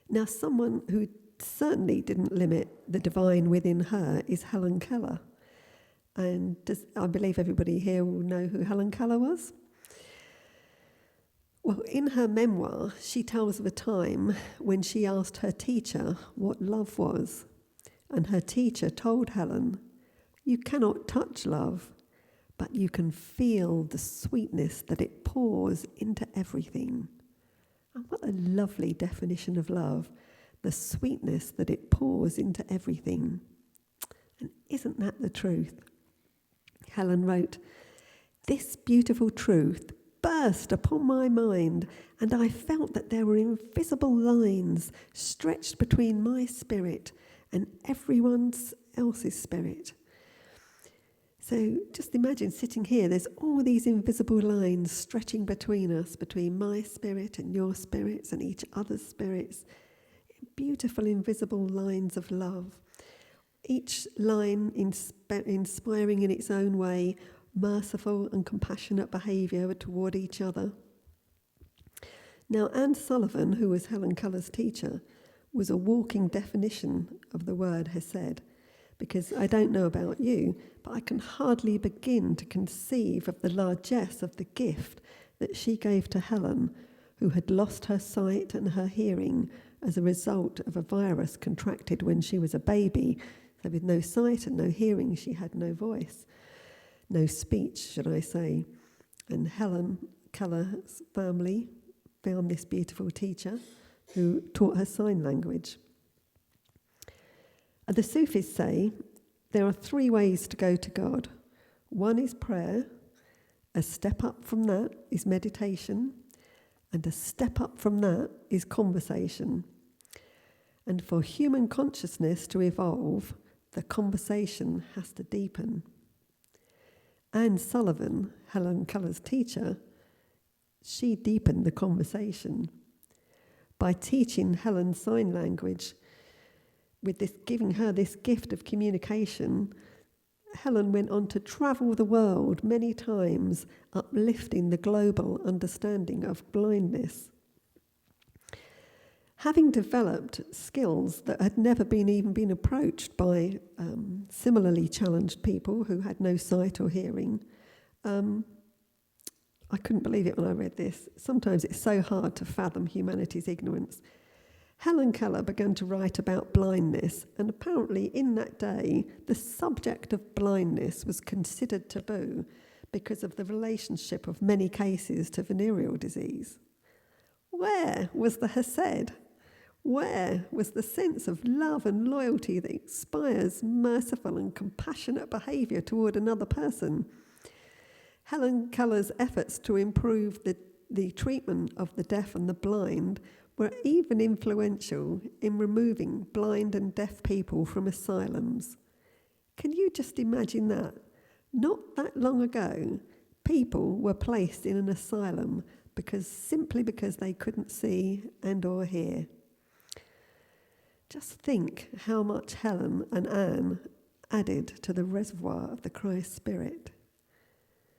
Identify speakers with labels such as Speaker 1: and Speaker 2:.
Speaker 1: Now, someone who certainly didn't limit the divine within her is Helen Keller. And I believe everybody here will know who Helen Keller was. Well, in her memoir, she tells of a time when she asked her teacher what love was. And her teacher told Helen, "You cannot touch love, but you can feel the sweetness that it pours into everything." And what a lovely definition of love, the sweetness that it pours into everything. And isn't that the truth? Helen wrote, "This beautiful truth burst upon my mind, and I felt that there were invisible lines stretched between my spirit and everyone else's spirit." So just imagine sitting here, there's all these invisible lines stretching between us, between my spirit and your spirits and each other's spirits. Beautiful invisible lines of love. Each line inspiring in its own way merciful and compassionate behaviour toward each other. Now, Anne Sullivan, who was Helen Keller's teacher, was a walking definition of the word hesed, because I don't know about you, but I can hardly begin to conceive of the largesse of the gift that she gave to Helen, who had lost her sight and her hearing as a result of a virus contracted when she was a baby. So with no sight and no hearing, she had no voice, no speech, should I say. And Helen Keller's family found this beautiful teacher who taught her sign language. The Sufis say there are 3 ways to go to God. One is prayer, a step up from that is meditation, and a step up from that is conversation. And for human consciousness to evolve, the conversation has to deepen. Anne Sullivan, Helen Keller's teacher, she deepened the conversation by teaching Helen sign language. With this, giving her this gift of communication, Helen went on to travel the world many times, uplifting the global understanding of blindness. Having developed skills that had never even been approached by similarly challenged people who had no sight or hearing, I couldn't believe it when I read this. Sometimes it's so hard to fathom humanity's ignorance. Helen Keller began to write about blindness, and apparently in that day, the subject of blindness was considered taboo because of the relationship of many cases to venereal disease. Where was the hesed? Where was the sense of love and loyalty that inspires merciful and compassionate behaviour toward another person? Helen Keller's efforts to improve the treatment of the deaf and the blind were even influential in removing blind and deaf people from asylums. Can you just imagine that? Not that long ago, people were placed in an asylum simply because they couldn't see and or hear. Just think how much Helen and Anne added to the reservoir of the Christ Spirit.